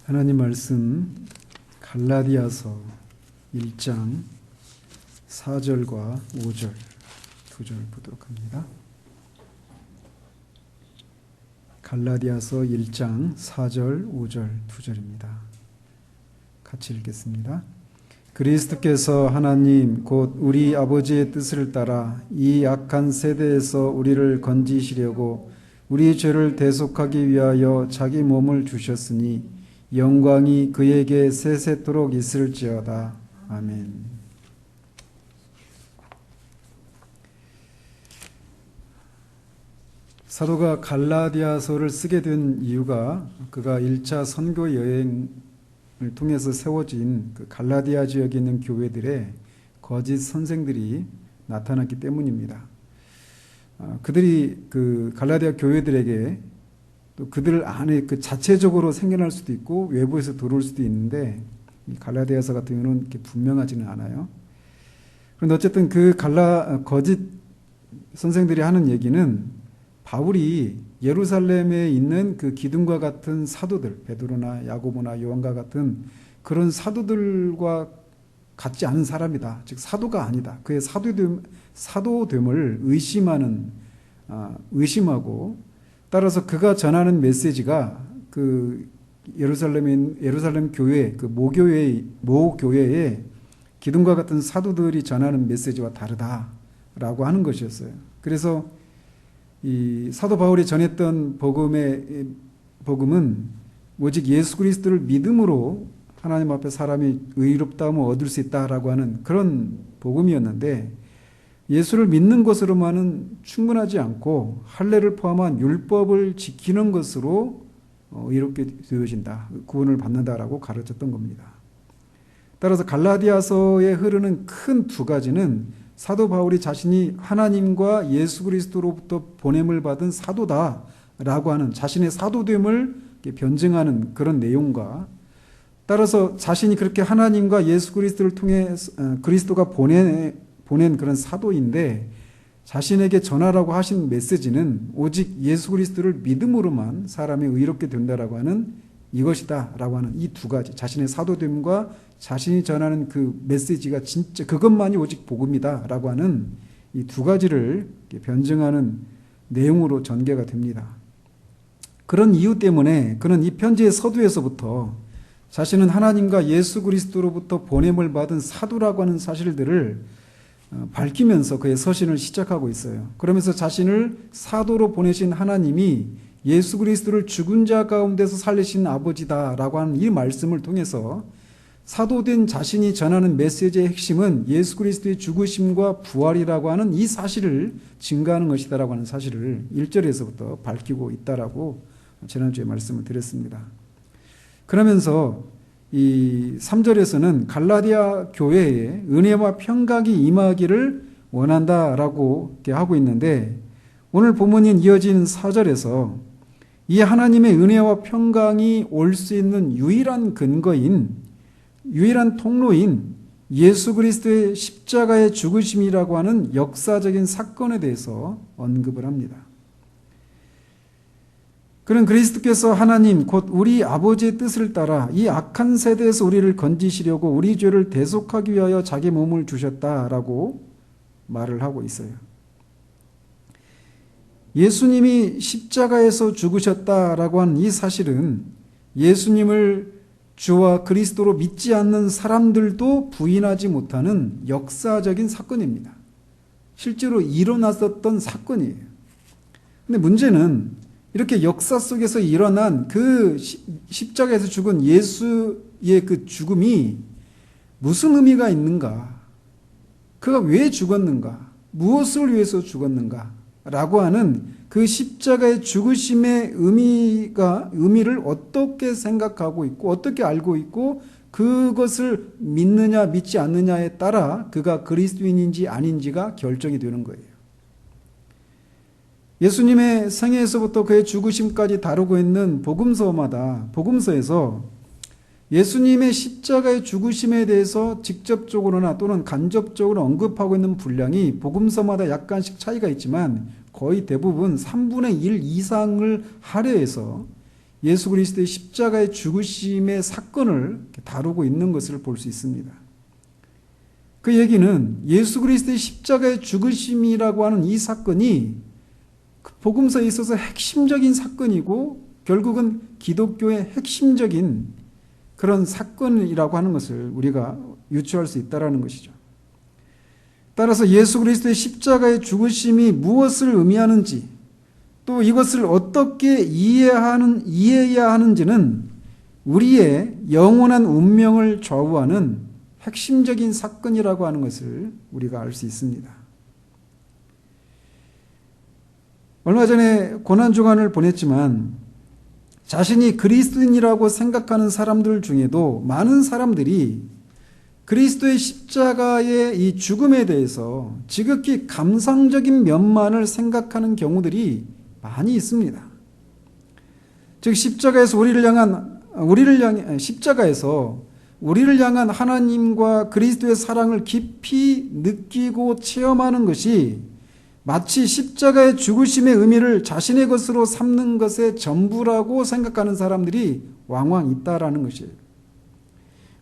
하나님 말씀 갈라디아서 1장 4절과 5절 두 절 보도록 합니다. 갈라디아서 1장 4절 5절 두 절입니다. 같이 읽겠습니다. 그리스도께서 하나님 곧 우리 아버지의 뜻을 따라 이 악한 세대에서 우리를 건지시려고 우리 죄를 대속하기 위하여 자기 몸을 주셨으니 영광이 그에게 세세토록 있을지어다. 아멘. 사도가 갈라디아서를 쓰게 된 이유가 그가 1차 선교 여행을 통해서 세워진 그 갈라디아 지역에 있는 교회들의 거짓 선생들이 나타났기 때문입니다. 그들이 그 갈라디아 교회들에게 또 그들 안에 그 자체적으로 생겨날 수도 있고 외부에서 들어올 수도 있는데 이 갈라디아서 같은 경우는 이렇게 분명하지는 않아요. 그런데 어쨌든 그 거짓 선생들이 하는 얘기는 바울이 예루살렘에 있는 그 기둥과 같은 사도들, 베드로나 야고보나 요한과 같은 그런 사도들과 같지 않은 사람이다. 즉 사도가 아니다. 그의 사도됨을 의심하고 따라서 그가 전하는 메시지가 그 예루살렘 교회 그 모교회의 기둥과 같은 사도들이 전하는 메시지와 다르다라고 하는 것이었어요. 그래서 이 사도 바울이 전했던 복음은 오직 예수 그리스도를 믿음으로 하나님 앞에 사람이 의롭다함을 얻을 수 있다라고 하는 그런 복음이었는데 예수를 믿는 것으로만은 충분하지 않고 할례를 포함한 율법을 지키는 것으로 의롭게 되어진다, 구원을 받는다라고 가르쳤던 겁니다. 따라서 갈라디아서에 흐르는 큰 두 가지는 사도 바울이 자신이 하나님과 예수 그리스도로부터 보냄을 받은 사도다라고 하는 자신의 사도됨을 변증하는 그런 내용과 따라서 자신이 그렇게 하나님과 예수 그리스도를 통해 그리스도가 보낸 그런 사도인데 자신에게 전하라고 하신 메시지는 오직 예수 그리스도를 믿음으로만 사람이 의롭게 된다라고 하는 이것이다라고 하는 이 두 가지, 자신의 사도됨과 자신이 전하는 그 메시지가 진짜 그것만이 오직 복음이다라고 하는 이 두 가지를 변증하는 내용으로 전개가 됩니다. 그런 이유 때문에 그는 이 편지의 서두에서부터 자신은 하나님과 예수 그리스도로부터 보냄을 받은 사도라고 하는 사실들을 밝히면서 그의 서신을 시작하고 있어요. 그러면서 자신을 사도로 보내신 하나님이 예수 그리스도를 죽은 자 가운데서 살리신 아버지다라고 하는 이 말씀을 통해서 사도된 자신이 전하는 메시지의 핵심은 예수 그리스도의 죽으심과 부활이라고 하는 이 사실을 증거하는 것이다라고 하는 사실을 1절에서부터 밝히고 있다라고 지난주에 말씀을 드렸습니다. 그러면서 이 3절에서는 갈라디아 교회에 은혜와 평강이 임하기를 원한다라고 하고 있는데 오늘 본문인 이어진 4절에서 이 하나님의 은혜와 평강이 올 수 있는 유일한 근거인 유일한 통로인 예수 그리스도의 십자가의 죽으심이라고 하는 역사적인 사건에 대해서 언급을 합니다. 그는 그리스도께서 하나님 곧 우리 아버지의 뜻을 따라 이 악한 세대에서 우리를 건지시려고 우리 죄를 대속하기 위하여 자기 몸을 주셨다라고 말을 하고 있어요. 예수님이 십자가에서 죽으셨다라고 하는 이 사실은 예수님을 주와 그리스도로 믿지 않는 사람들도 부인하지 못하는 역사적인 사건입니다. 실제로 일어났었던 사건이에요. 근데 문제는 이렇게 역사 속에서 일어난 그 십자가에서 죽은 예수의 그 죽음이 무슨 의미가 있는가? 그가 왜 죽었는가? 무엇을 위해서 죽었는가? 라고 하는 그 십자가의 죽으심의 의미를 어떻게 생각하고 있고 어떻게 알고 있고 그것을 믿느냐 믿지 않느냐에 따라 그가 그리스도인인지 아닌지가 결정이 되는 거예요. 예수님의 생애에서부터 그의 죽으심까지 다루고 있는 복음서에서 예수님의 십자가의 죽으심에 대해서 직접적으로나 또는 간접적으로 언급하고 있는 분량이 복음서마다 약간씩 차이가 있지만 거의 대부분 3분의 1 이상을 할애해서 예수 그리스도의 십자가의 죽으심의 사건을 다루고 있는 것을 볼 수 있습니다. 그 얘기는 예수 그리스도의 십자가의 죽으심이라고 하는 이 사건이 복음서에 있어서 핵심적인 사건이고 결국은 기독교의 핵심적인 그런 사건이라고 하는 것을 우리가 유추할 수 있다는 것이죠. 따라서 예수 그리스도의 십자가의 죽으심이 무엇을 의미하는지 또 이것을 어떻게 이해해야 하는지는 우리의 영원한 운명을 좌우하는 핵심적인 사건이라고 하는 것을 우리가 알 수 있습니다. 얼마 전에 고난주간을 보냈지만 자신이 그리스도인이라고 생각하는 사람들 중에도 많은 사람들이 그리스도의 십자가의 이 죽음에 대해서 지극히 감상적인 면만을 생각하는 경우들이 많이 있습니다. 즉 십자가에서 우리를 향한 하나님과 그리스도의 사랑을 깊이 느끼고 체험하는 것이 마치 십자가의 죽으심의 의미를 자신의 것으로 삼는 것의 전부라고 생각하는 사람들이 왕왕 있다라는 것이에요.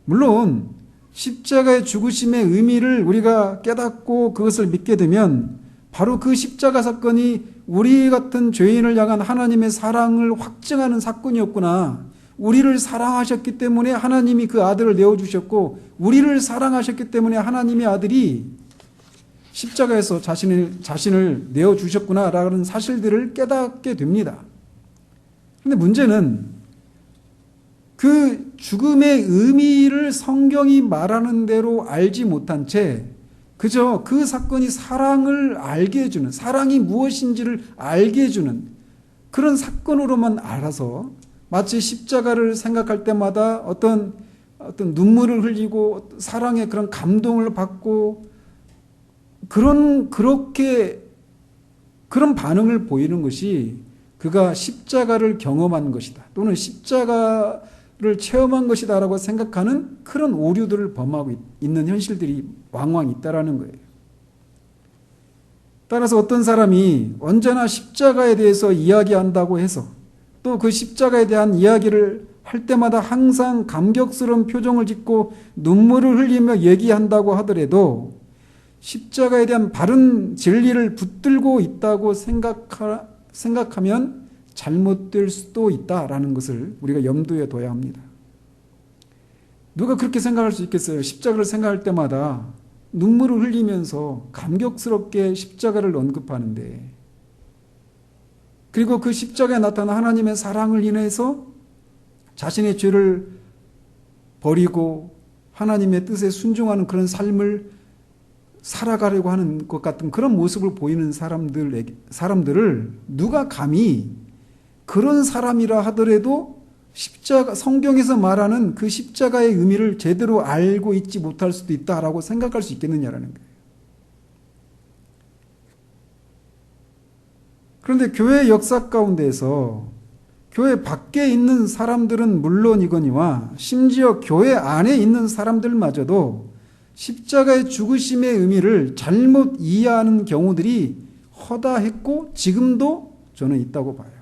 물론 십자가의 죽으심의 의미를 우리가 깨닫고 그것을 믿게 되면 바로 그 십자가 사건이 우리 같은 죄인을 향한 하나님의 사랑을 확증하는 사건이었구나. 우리를 사랑하셨기 때문에 하나님이 그 아들을 내어주셨고 우리를 사랑하셨기 때문에 하나님의 아들이 십자가에서 자신을 내어주셨구나라는 사실들을 깨닫게 됩니다. 그런데 문제는 그 죽음의 의미를 성경이 말하는 대로 알지 못한 채 그저 그 사건이 사랑을 알게 해주는, 사랑이 무엇인지를 알게 해주는 그런 사건으로만 알아서 마치 십자가를 생각할 때마다 어떤 눈물을 흘리고 사랑의 그런 감동을 받고 그런 반응을 보이는 것이 그가 십자가를 경험한 것이다. 또는 십자가를 체험한 것이다라고 생각하는 그런 오류들을 범하고 있는 현실들이 왕왕 있다라는 거예요. 따라서 어떤 사람이 언제나 십자가에 대해서 이야기한다고 해서 또 그 십자가에 대한 이야기를 할 때마다 항상 감격스러운 표정을 짓고 눈물을 흘리며 얘기한다고 하더라도 십자가에 대한 바른 진리를 붙들고 있다고 생각하면 잘못될 수도 있다라는 것을 우리가 염두에 둬야 합니다. 누가 그렇게 생각할 수 있겠어요? 십자가를 생각할 때마다 눈물을 흘리면서 감격스럽게 십자가를 언급하는데 그리고 그 십자가에 나타난 하나님의 사랑을 인해서 자신의 죄를 버리고 하나님의 뜻에 순종하는 그런 삶을 살아가려고 하는 것 같은 그런 모습을 보이는 사람들을 누가 감히 그런 사람이라 하더라도 성경에서 말하는 그 십자가의 의미를 제대로 알고 있지 못할 수도 있다라고 생각할 수 있겠느냐라는 거예요. 그런데 교회 역사 가운데서 교회 밖에 있는 사람들은 물론이거니와 심지어 교회 안에 있는 사람들마저도 십자가의 죽으심의 의미를 잘못 이해하는 경우들이 허다했고 지금도 저는 있다고 봐요.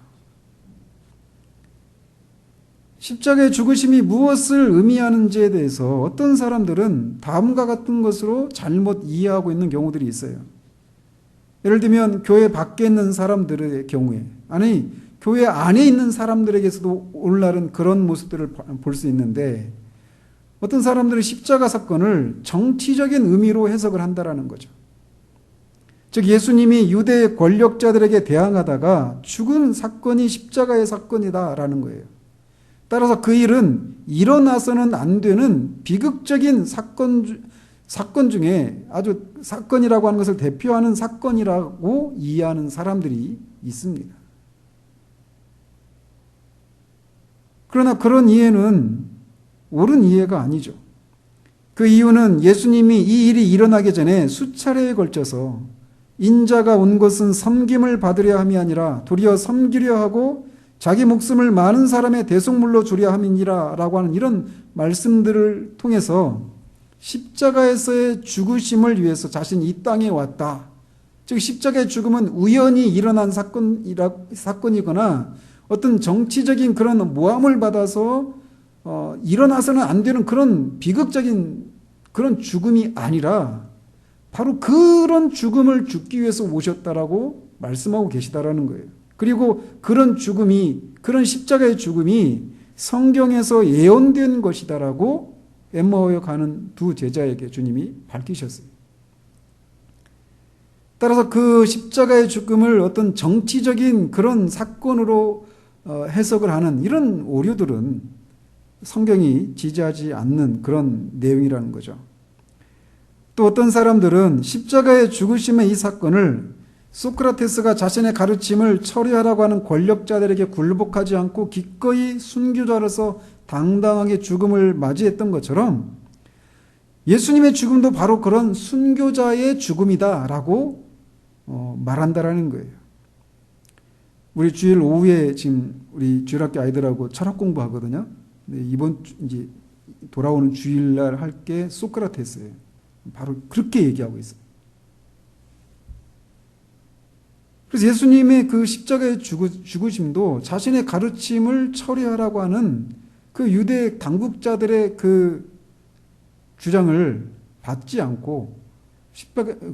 십자가의 죽으심이 무엇을 의미하는지에 대해서 어떤 사람들은 다음과 같은 것으로 잘못 이해하고 있는 경우들이 있어요. 예를 들면 교회 밖에 있는 사람들의 경우에 아니 교회 안에 있는 사람들에게서도 오늘날은 그런 모습들을 볼 수 있는데 어떤 사람들은 십자가 사건을 정치적인 의미로 해석을 한다라는 거죠. 즉 예수님이 유대 권력자들에게 대항하다가 죽은 사건이 십자가의 사건이다라는 거예요. 따라서 그 일은 일어나서는 안 되는 비극적인 사건 중에 아주 사건이라고 하는 것을 대표하는 사건이라고 이해하는 사람들이 있습니다. 그러나 그런 이해는 옳은 이해가 아니죠. 그 이유는 예수님이 이 일이 일어나기 전에 수차례에 걸쳐서 인자가 온 것은 섬김을 받으려 함이 아니라 도리어 섬기려 하고 자기 목숨을 많은 사람의 대속물로 주려 함이니라 라고 하는 이런 말씀들을 통해서 십자가에서의 죽으심을 위해서 자신이 이 땅에 왔다. 즉 십자가의 죽음은 우연히 일어난 사건이거나 어떤 정치적인 그런 모함을 받아서 일어나서는 안 되는 그런 비극적인 그런 죽음이 아니라 바로 그런 죽음을 죽기 위해서 오셨다라고 말씀하고 계시다라는 거예요. 그리고 그런 죽음이, 그런 십자가의 죽음이 성경에서 예언된 것이다라고 엠마오에 가는 두 제자에게 주님이 밝히셨어요. 따라서 그 십자가의 죽음을 어떤 정치적인 그런 사건으로 해석을 하는 이런 오류들은 성경이 지지하지 않는 그런 내용이라는 거죠. 또 어떤 사람들은 십자가의 죽으심의 이 사건을 소크라테스가 자신의 가르침을 처리하라고 하는 권력자들에게 굴복하지 않고 기꺼이 순교자로서 당당하게 죽음을 맞이했던 것처럼 예수님의 죽음도 바로 그런 순교자의 죽음이다라고 말한다라는 거예요. 우리 주일 오후에 지금 우리 주일학교 아이들하고 철학 공부하거든요. 이번 이제 돌아오는 주일날 할 게 소크라테스예요. 바로 그렇게 얘기하고 있어요. 그래서 예수님의 그 십자가의 죽으심도 자신의 가르침을 처리하라고 하는 그 유대 당국자들의 그 주장을 받지 않고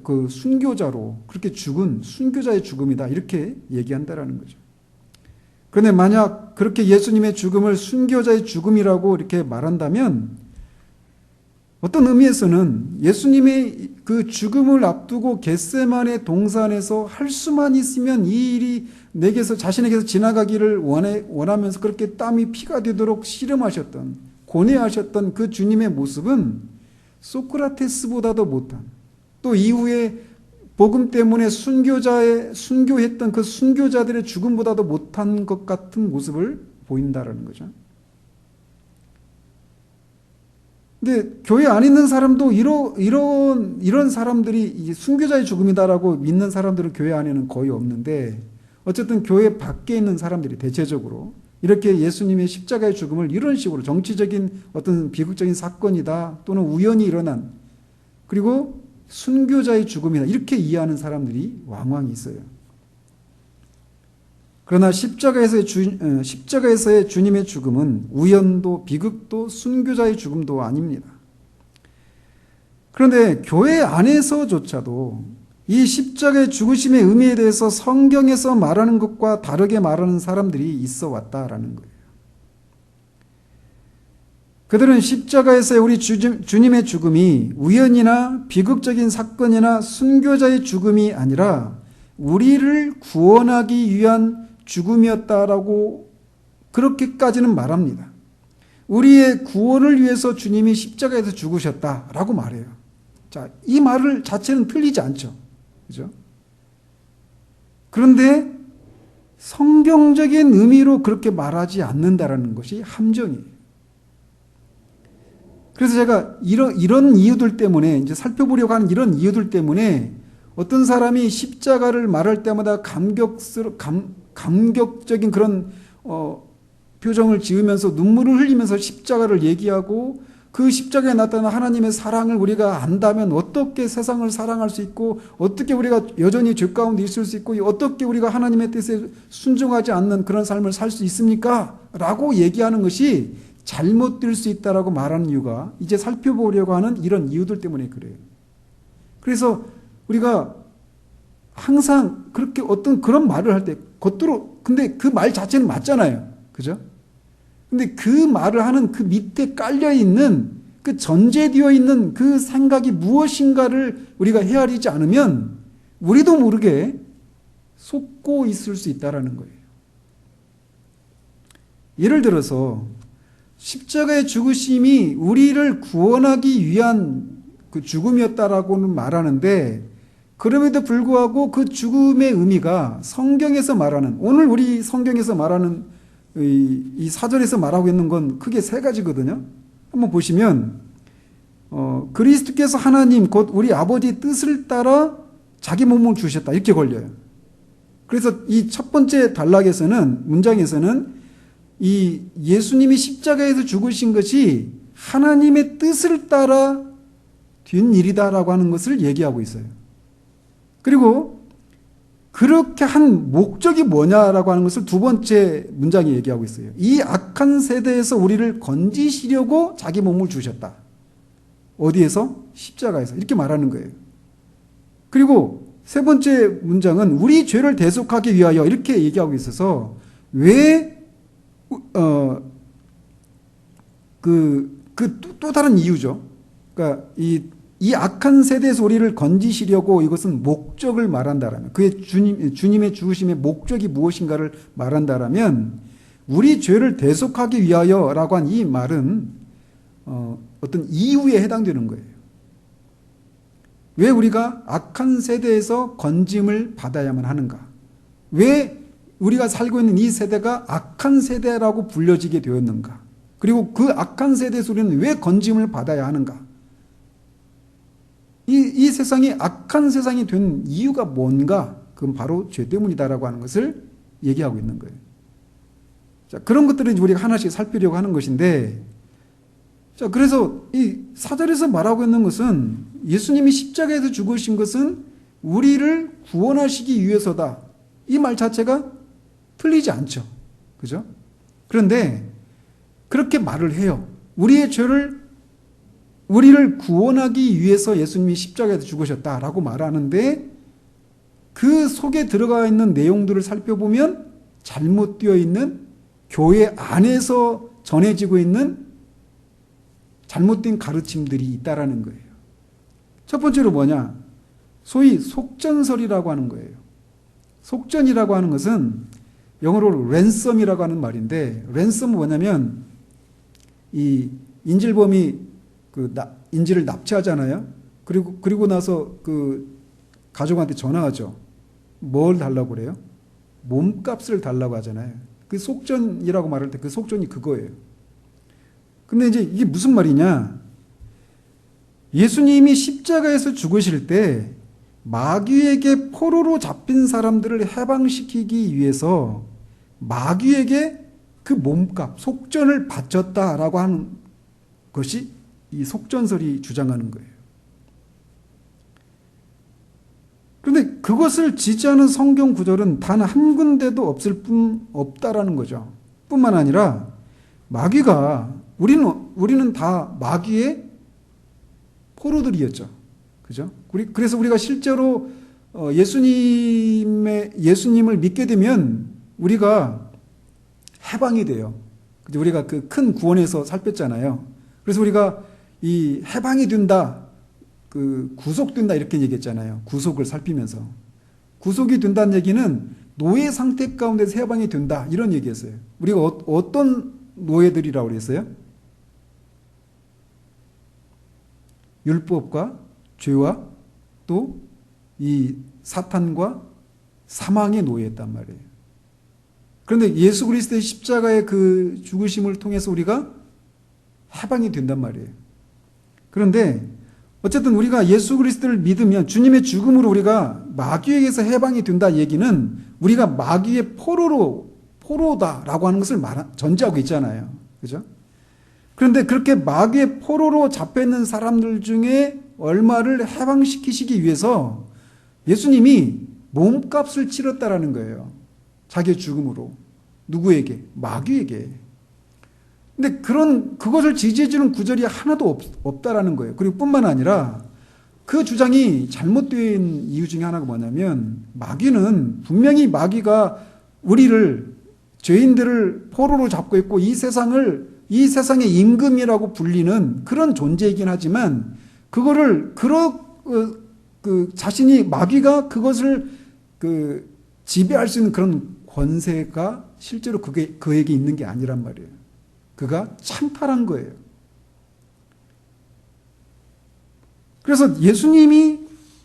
그 순교자로 그렇게 죽은 순교자의 죽음이다 이렇게 얘기한다라는 거죠. 그런데 만약 그렇게 예수님의 죽음을 순교자의 죽음이라고 이렇게 말한다면 어떤 의미에서는 예수님의 그 죽음을 앞두고 겟세마네 동산에서 할 수만 있으면 이 일이 내게서 자신에게서 지나가기를 원하면서 그렇게 땀이 피가 되도록 씨름하셨던 고뇌하셨던 그 주님의 모습은 소크라테스보다도 못한 또 이후에 복음 때문에 순교했던 그 순교자들의 죽음보다도 못한 것 같은 모습을 보인다라는 거죠. 근데 교회 안 있는 사람도 이런 사람들이 순교자의 죽음이다라고 믿는 사람들은 교회 안에는 거의 없는데 어쨌든 교회 밖에 있는 사람들이 대체적으로 이렇게 예수님의 십자가의 죽음을 이런 식으로 정치적인 어떤 비극적인 사건이다 또는 우연히 일어난 그리고 순교자의 죽음이다 이렇게 이해하는 사람들이 왕왕 있어요. 그러나 십자가에서의 주님의 죽음은 우연도 비극도 순교자의 죽음도 아닙니다. 그런데 교회 안에서조차도 이 십자가의 죽으심의 의미에 대해서 성경에서 말하는 것과 다르게 말하는 사람들이 있어 왔다라는 거예요. 그들은 십자가에서의 우리 주님의 죽음이 우연이나 비극적인 사건이나 순교자의 죽음이 아니라 우리를 구원하기 위한 죽음이었다라고 그렇게까지는 말합니다. 우리의 구원을 위해서 주님이 십자가에서 죽으셨다라고 말해요. 자, 이 말을 자체는 틀리지 않죠. 그죠? 그런데 성경적인 의미로 그렇게 말하지 않는다라는 것이 함정이에요. 그래서 제가 이런 이유들 때문에 이제 살펴보려고 하는 이런 이유들 때문에 어떤 사람이 십자가를 말할 때마다 감격적인 그런 표정을 지으면서 눈물을 흘리면서 십자가를 얘기하고 그 십자가에 나타난 하나님의 사랑을 우리가 안다면 어떻게 세상을 사랑할 수 있고 어떻게 우리가 여전히 죄 가운데 있을 수 있고 어떻게 우리가 하나님의 뜻에 순종하지 않는 그런 삶을 살 수 있습니까? 라고 얘기하는 것이 잘못될 수 있다라고 말하는 이유가 이제 살펴보려고 하는 이런 이유들 때문에 그래요. 그래서 우리가 항상 그렇게 어떤 그런 말을 할 때 겉으로 근데 그 말 자체는 맞잖아요. 그죠? 근데 그 말을 하는 그 밑에 깔려 있는 그 전제되어 있는 그 생각이 무엇인가를 우리가 헤아리지 않으면 우리도 모르게 속고 있을 수 있다라는 거예요. 예를 들어서 십자가의 죽으심이 우리를 구원하기 위한 그 죽음이었다라고는 말하는데 그럼에도 불구하고 그 죽음의 의미가 성경에서 말하는 오늘 우리 성경에서 말하는 이 사전에서 말하고 있는 건 크게 세 가지거든요. 한번 보시면 그리스도께서 하나님 곧 우리 아버지의 뜻을 따라 자기 몸을 주셨다 이렇게 걸려요. 그래서 이 첫 번째 문장에서는 이 예수님이 십자가에서 죽으신 것이 하나님의 뜻을 따라 된 일이다라고 하는 것을 얘기하고 있어요. 그리고 그렇게 한 목적이 뭐냐라고 하는 것을 두 번째 문장에 얘기하고 있어요. 이 악한 세대에서 우리를 건지시려고 자기 몸을 주셨다. 어디에서? 십자가에서. 이렇게 말하는 거예요. 그리고 세 번째 문장은 우리 죄를 대속하기 위하여 이렇게 얘기하고 있어서 또 다른 이유죠. 그러니까 이 악한 세대에서 우리를 건지시려고 이것은 목적을 말한다라면, 그의 주님의 죽으심의 목적이 무엇인가를 말한다라면, 우리 죄를 대속하기 위하여라고 한 이 말은 어떤 이유에 해당되는 거예요. 왜 우리가 악한 세대에서 건짐을 받아야만 하는가? 왜 우리가 살고 있는 이 세대가 악한 세대라고 불려지게 되었는가? 그리고 그 악한 세대에서 우리는 왜 건짐을 받아야 하는가? 이 세상이 악한 세상이 된 이유가 뭔가? 그건 바로 죄 때문이다라고 하는 것을 얘기하고 있는 거예요. 자, 그런 것들을 우리가 하나씩 살피려고 하는 것인데, 자, 그래서 이 4절에서 말하고 있는 것은 예수님이 십자가에서 죽으신 것은 우리를 구원하시기 위해서다. 이 말 자체가 틀리지 않죠. 그죠? 그런데 그렇게 말을 해요. 우리를 구원하기 위해서 예수님이 십자가에서 죽으셨다라고 말하는데 그 속에 들어가 있는 내용들을 살펴보면 잘못되어 있는 교회 안에서 전해지고 있는 잘못된 가르침들이 있다라는 거예요. 첫 번째로 뭐냐? 소위 속전설이라고 하는 거예요. 속전이라고 하는 것은 영어로 랜섬이라고 하는 말인데, 랜섬은 뭐냐면 이 인질범이 인질을 납치하잖아요. 그리고 나서 그 가족한테 전화하죠. 뭘 달라고 그래요? 몸값을 달라고 하잖아요. 그 속전이라고 말할 때 그 속전이 그거예요. 근데 이제 이게 무슨 말이냐? 예수님이 십자가에서 죽으실 때 마귀에게 포로로 잡힌 사람들을 해방시키기 위해서 마귀에게 그 몸값, 속전을 바쳤다라고 하는 것이 이 속전설이 주장하는 거예요. 그런데 그것을 지지하는 성경 구절은 단 한 군데도 없다라는 거죠. 뿐만 아니라 마귀가 우리는 다 마귀의 포로들이었죠. 그죠? 그래서 우리가 실제로 예수님을 믿게 되면 우리가 해방이 돼요. 우리가 그 큰 구원에서 살폈잖아요. 그래서 우리가 이 해방이 된다, 구속된다 이렇게 얘기했잖아요. 구속을 살피면서. 구속이 된다는 얘기는 노예 상태 가운데서 해방이 된다 이런 얘기였어요. 우리가 어떤 노예들이라고 그랬어요? 율법과 죄와 또 이 사탄과 사망의 노예였단 말이에요. 그런데 예수 그리스도의 십자가의 그 죽으심을 통해서 우리가 해방이 된단 말이에요. 그런데 어쨌든 우리가 예수 그리스도를 믿으면 주님의 죽음으로 우리가 마귀에게서 해방이 된다 얘기는 우리가 마귀의 포로다라고 하는 것을 전제하고 있잖아요. 그죠? 그런데 그렇게 마귀의 포로로 잡혀있는 사람들 중에 얼마를 해방시키시기 위해서 예수님이 몸값을 치렀다라는 거예요. 자기의 죽음으로. 누구에게? 마귀에게. 근데 그것을 지지해주는 구절이 하나도 없다라는 거예요. 그리고 뿐만 아니라 그 주장이 잘못된 이유 중에 하나가 뭐냐면 마귀는 분명히 마귀가 우리를 죄인들을 포로로 잡고 있고 이 세상의 임금이라고 불리는 그런 존재이긴 하지만 그거를 자신이 마귀가 그것을 지배할 수 있는 그런 권세가 실제로 그에게 있는 게 아니란 말이에요. 그가 창탈한 거예요. 그래서 예수님이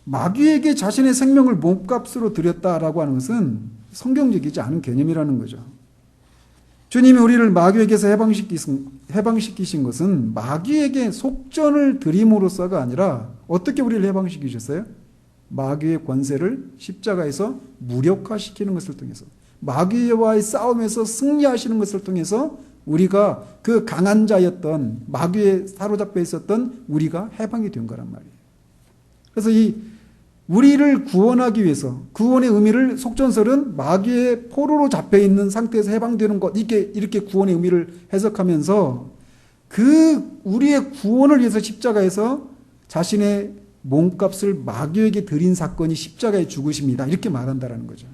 마귀에게 자신의 생명을 몸값으로 드렸다라고 하는 것은 성경적이지 않은 개념이라는 거죠. 주님이 우리를 마귀에게서 해방시키신 것은 마귀에게 속전을 드림으로써가 아니라 어떻게 우리를 해방시키셨어요? 마귀의 권세를 십자가에서 무력화시키는 것을 통해서, 마귀와의 싸움에서 승리하시는 것을 통해서 우리가 그 강한 자였던, 마귀에 사로잡혀 있었던 우리가 해방이 된 거란 말이에요. 그래서 이 우리를 구원하기 위해서, 구원의 의미를 속전설은 마귀의 포로로 잡혀 있는 상태에서 해방되는 것, 이렇게 구원의 의미를 해석하면서 우리의 구원을 위해서 십자가에서 자신의 몸값을 마귀에게 드린 사건이 십자가의 죽으심이다, 이렇게 말한다라는 거죠.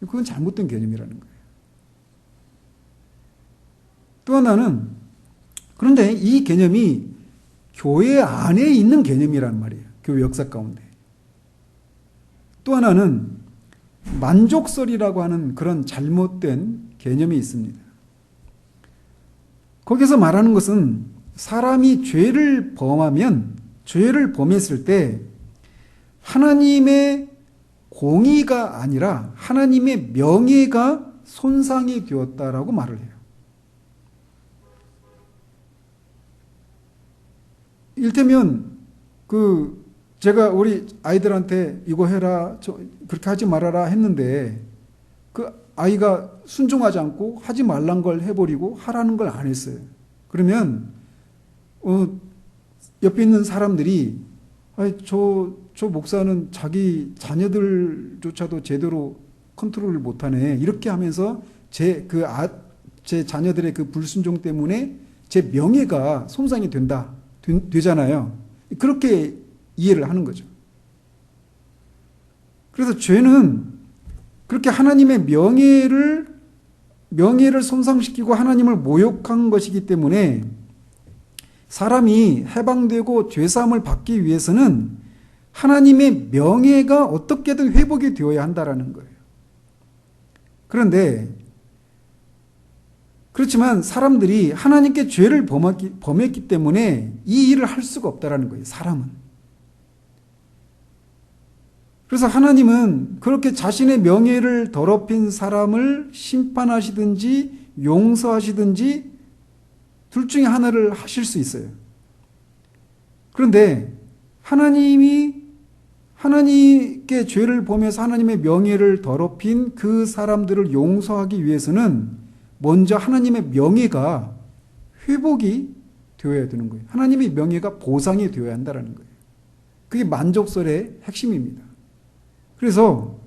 그건 잘못된 개념이라는 거예요. 또 하나는, 그런데 이 개념이 교회 안에 있는 개념이란 말이에요. 교회 역사 가운데. 또 하나는 만족설이라고 하는 그런 잘못된 개념이 있습니다. 거기서 말하는 것은 사람이 죄를 범했을 때 하나님의 공의가 아니라 하나님의 명예가 손상이 되었다라고 말을 해요. 일테면 제가 우리 아이들한테 이거 해라, 그렇게 하지 말아라 했는데 그 아이가 순종하지 않고 하지 말란 걸 해버리고 하라는 걸 안 했어요. 그러면 옆에 있는 사람들이 저 목사는 자기 자녀들조차도 제대로 컨트롤을 못하네, 이렇게 하면서 제 자녀들의 그 불순종 때문에 제 명예가 손상이 되잖아요. 그렇게 이해를 하는 거죠. 그래서 죄는 그렇게 하나님의 명예를 손상시키고 하나님을 모욕한 것이기 때문에 사람이 해방되고 죄사함을 받기 위해서는 하나님의 명예가 어떻게든 회복이 되어야 한다라는 거예요. 그렇지만 사람들이 하나님께 죄를 범했기 때문에 이 일을 할 수가 없다라는 거예요, 사람은. 그래서 하나님은 그렇게 자신의 명예를 더럽힌 사람을 심판하시든지 용서하시든지 둘 중에 하나를 하실 수 있어요. 그런데 하나님께 죄를 범해서 하나님의 명예를 더럽힌 그 사람들을 용서하기 위해서는 먼저 하나님의 명예가 회복이 되어야 되는 거예요. 하나님의 명예가 보상이 되어야 한다는 거예요. 그게 만족설의 핵심입니다. 그래서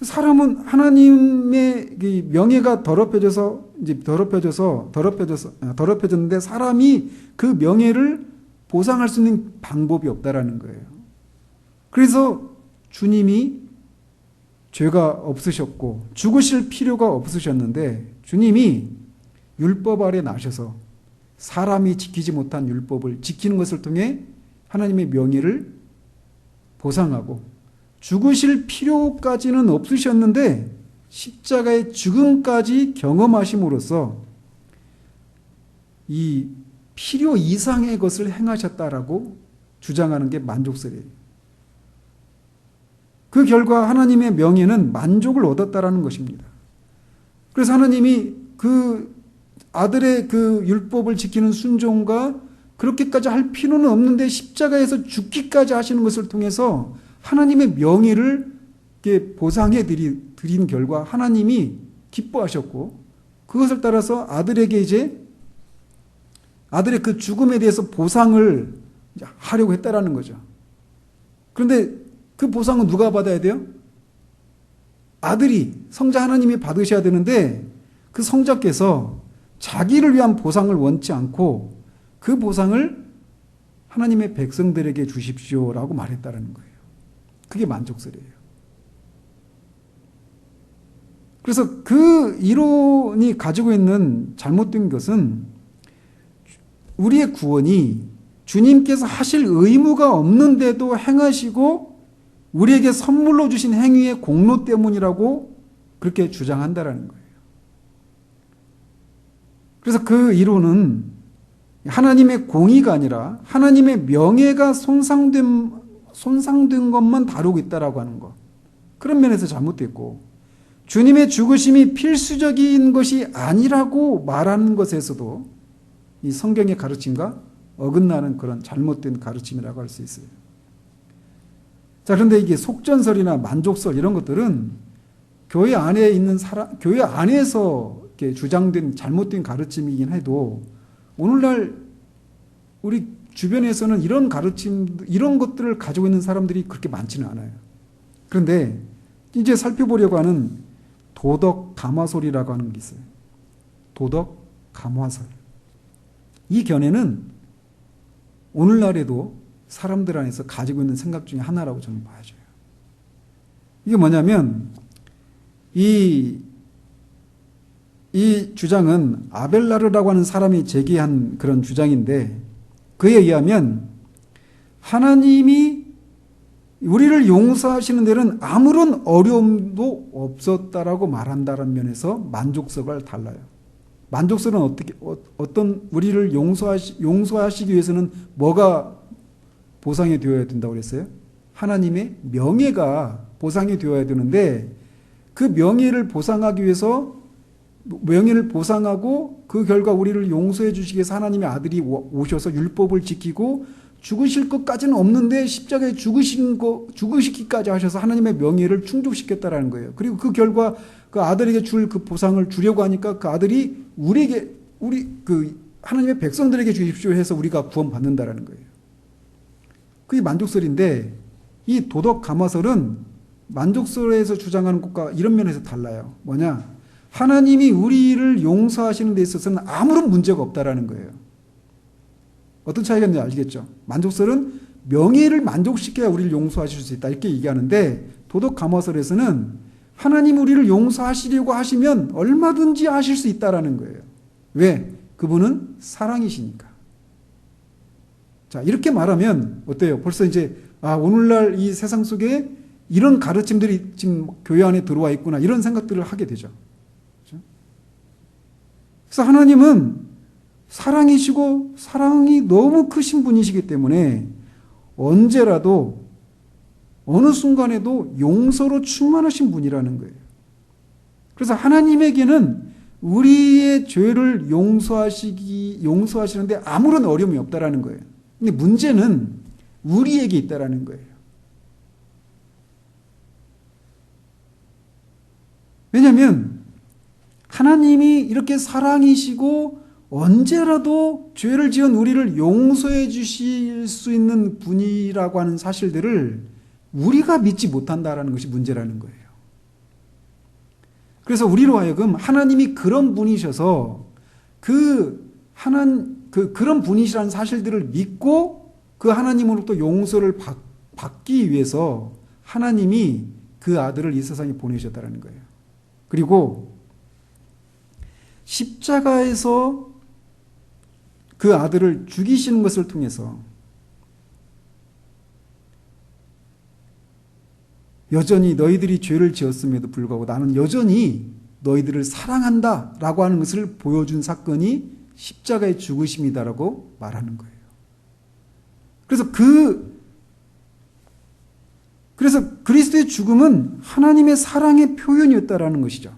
사람은 하나님의 명예가 더럽혀졌는데 사람이 그 명예를 보상할 수 있는 방법이 없다라는 거예요. 그래서 주님이 죄가 없으셨고 죽으실 필요가 없으셨는데 주님이 율법 아래 나셔서 사람이 지키지 못한 율법을 지키는 것을 통해 하나님의 명예를 보상하고 죽으실 필요까지는 없으셨는데 십자가의 죽음까지 경험하심으로써 이 필요 이상의 것을 행하셨다라고 주장하는 게 만족설이에요. 그 결과 하나님의 명예는 만족을 얻었다라는 것입니다. 그래서 하나님이 그 아들의 그 율법을 지키는 순종과 그렇게까지 할 필요는 없는데 십자가에서 죽기까지 하시는 것을 통해서 하나님의 명예를 보상해 드린 결과 하나님이 기뻐하셨고 그것을 따라서 아들에게 이제 아들의 그 죽음에 대해서 보상을 하려고 했다라는 거죠. 그런데 그 보상은 누가 받아야 돼요? 아들이, 성자 하나님이 받으셔야 되는데 그 성자께서 자기를 위한 보상을 원치 않고 그 보상을 하나님의 백성들에게 주십시오라고 말했다라는 거예요. 그게 만족설이에요. 그래서 그 이론이 가지고 있는 잘못된 것은 우리의 구원이 주님께서 하실 의무가 없는데도 행하시고 우리에게 선물로 주신 행위의 공로 때문이라고 그렇게 주장한다라는 거예요. 그래서 그 이론은 하나님의 공의가 아니라 하나님의 명예가 손상된 것만 다루고 있다라고 하는 것. 그런 면에서 잘못됐고 주님의 죽으심이 필수적인 것이 아니라고 말하는 것에서도 이 성경의 가르침과 어긋나는 그런 잘못된 가르침이라고 할 수 있어요. 자, 그런데 이게 속전설이나 만족설 이런 것들은 교회 안에 있는 교회 안에서 이렇게 주장된 잘못된 가르침이긴 해도 오늘날 우리 주변에서는 이런 가르침, 이런 것들을 가지고 있는 사람들이 그렇게 많지는 않아요. 그런데 이제 살펴보려고 하는 도덕 가마솔이라고 하는 게 있어요. 도덕 가마솔. 이 견해는 오늘날에도 사람들 안에서 가지고 있는 생각 중에 하나라고 저는 봐야죠. 이게 뭐냐면 이 주장은 아벨라르라고 하는 사람이 제기한 그런 주장인데 그에 의하면 하나님이 우리를 용서하시는 데는 아무런 어려움도 없었다라고 말한다는 면에서 만족스러움을 달라요. 만족스러움은 어떤 우리를 용서하시기 위해서는 뭐가 보상이 되어야 된다고 그랬어요? 하나님의 명예가 보상이 되어야 되는데 그 명예를 보상하기 위해서 명예를 보상하고 그 결과 우리를 용서해 주시기 위해서 하나님의 아들이 오셔서 율법을 지키고 죽으실 것까지는 없는데 십자가에 죽으시기까지 하셔서 하나님의 명예를 충족시켰다라는 거예요. 그리고 그 결과 그 아들에게 줄 그 보상을 주려고 하니까 그 아들이 하나님의 백성들에게 주십시오 해서 우리가 구원받는다라는 거예요. 그게 만족설인데 이 도덕 가마설은 만족설에서 주장하는 것과 이런 면에서 달라요. 뭐냐? 하나님이 우리를 용서하시는 데 있어서는 아무런 문제가 없다라는 거예요. 어떤 차이가 있는지 아시겠죠? 만족설은 명예를 만족시켜야 우리를 용서하실 수 있다 이렇게 얘기하는데 도덕 가마설에서는 하나님 우리를 용서하시려고 하시면 얼마든지 하실 수 있다라는 거예요. 왜? 그분은 사랑이시니까. 자, 이렇게 말하면 어때요? 벌써 이제 오늘날 이 세상 속에 이런 가르침들이 지금 교회 안에 들어와 있구나 이런 생각들을 하게 되죠. 그렇죠? 그래서 하나님은 사랑이시고 사랑이 너무 크신 분이시기 때문에 언제라도 어느 순간에도 용서로 충만하신 분이라는 거예요. 그래서 하나님에게는 우리의 죄를 용서하시는데 아무런 어려움이 없다라는 거예요. 근데 문제는 우리에게 있다라는 거예요. 왜냐하면 하나님이 이렇게 사랑이시고 언제라도 죄를 지은 우리를 용서해 주실 수 있는 분이라고 하는 사실들을 우리가 믿지 못한다라는 것이 문제라는 거예요. 그래서 우리로 하여금 하나님이 그런 분이셔서 그런 분이시라는 사실들을 믿고 그 하나님으로부터 용서를 받기 위해서 하나님이 그 아들을 이 세상에 보내셨다는 거예요. 그리고 십자가에서 그 아들을 죽이시는 것을 통해서 여전히 너희들이 죄를 지었음에도 불구하고 나는 여전히 너희들을 사랑한다라고 하는 것을 보여준 사건이 십자가의 죽으심이다라고 말하는 거예요. 그래서 그리스도의 죽음은 하나님의 사랑의 표현이었다라는 것이죠.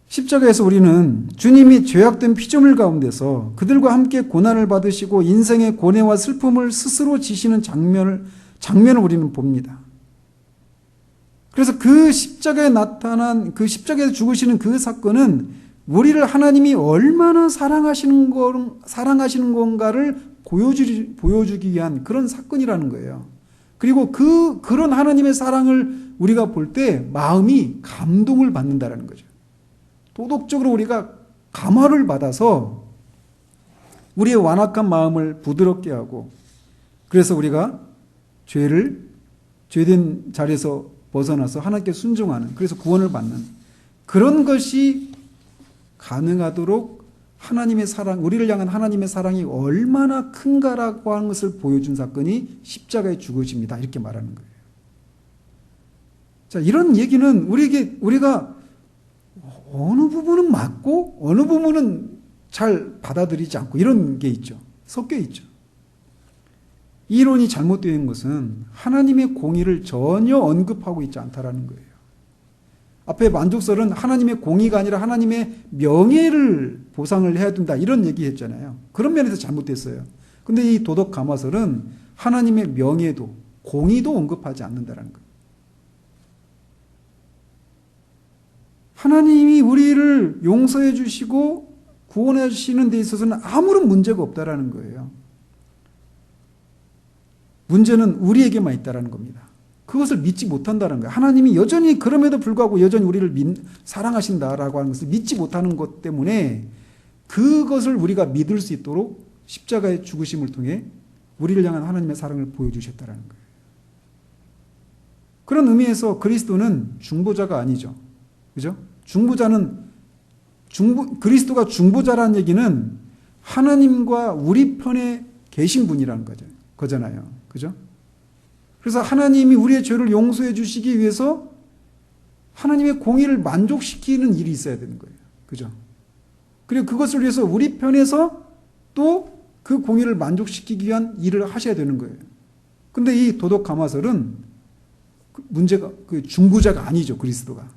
십자가에서 우리는 주님이 죄악된 피조물 가운데서 그들과 함께 고난을 받으시고 인생의 고뇌와 슬픔을 스스로 지시는 장면을 우리는 봅니다. 그래서 그 십자가에 나타난 그 십자가에서 죽으시는 그 사건은 우리를 하나님이 얼마나 사랑하시는 건가를 보여주기 위한 그런 사건이라는 거예요. 그리고 그런 하나님의 사랑을 우리가 볼 때 마음이 감동을 받는다는 거죠. 도덕적으로 우리가 감화를 받아서 우리의 완악한 마음을 부드럽게 하고 그래서 우리가 죄된 자리에서 벗어나서 하나님께 순종하는 그래서 구원을 받는 그런 것이 가능하도록 하나님의 사랑, 우리를 향한 하나님의 사랑이 얼마나 큰가라고 하는 것을 보여준 사건이 십자가의 죽으심이다 이렇게 말하는 거예요. 자, 이런 얘기는 우리가 어느 부분은 맞고 어느 부분은 잘 받아들이지 않고 이런 게 있죠. 섞여 있죠. 이론이 잘못되어 있는 것은 하나님의 공의를 전혀 언급하고 있지 않다라는 거예요. 앞에 만족설은 하나님의 공의가 아니라 하나님의 명예를 보상을 해야 된다 이런 얘기했잖아요. 그런 면에서 잘못됐어요. 근데 이 도덕 가마설은 하나님의 명예도 공의도 언급하지 않는다는 거예요. 하나님이 우리를 용서해 주시고 구원하시는 데 있어서는 아무런 문제가 없다라는 거예요. 문제는 우리에게만 있다라는 겁니다. 그것을 믿지 못한다는 거예요. 하나님이 여전히 그럼에도 불구하고 여전히 우리를 사랑하신다라고 하는 것을 믿지 못하는 것 때문에 그것을 우리가 믿을 수 있도록 십자가의 죽으심을 통해 우리를 향한 하나님의 사랑을 보여주셨다는 거예요. 그런 의미에서 그리스도는 중보자가 아니죠. 그죠? 그리스도가 중보자라는 얘기는 하나님과 우리 편에 계신 분이라는 거잖아요. 그죠? 그래서 하나님이 우리의 죄를 용서해 주시기 위해서 하나님의 공의를 만족시키는 일이 있어야 되는 거예요. 그죠? 그리고 그것을 위해서 우리 편에서 또 그 공의를 만족시키기 위한 일을 하셔야 되는 거예요. 근데 이 도덕 가마설은 문제가 그 중보자가 아니죠. 그리스도가.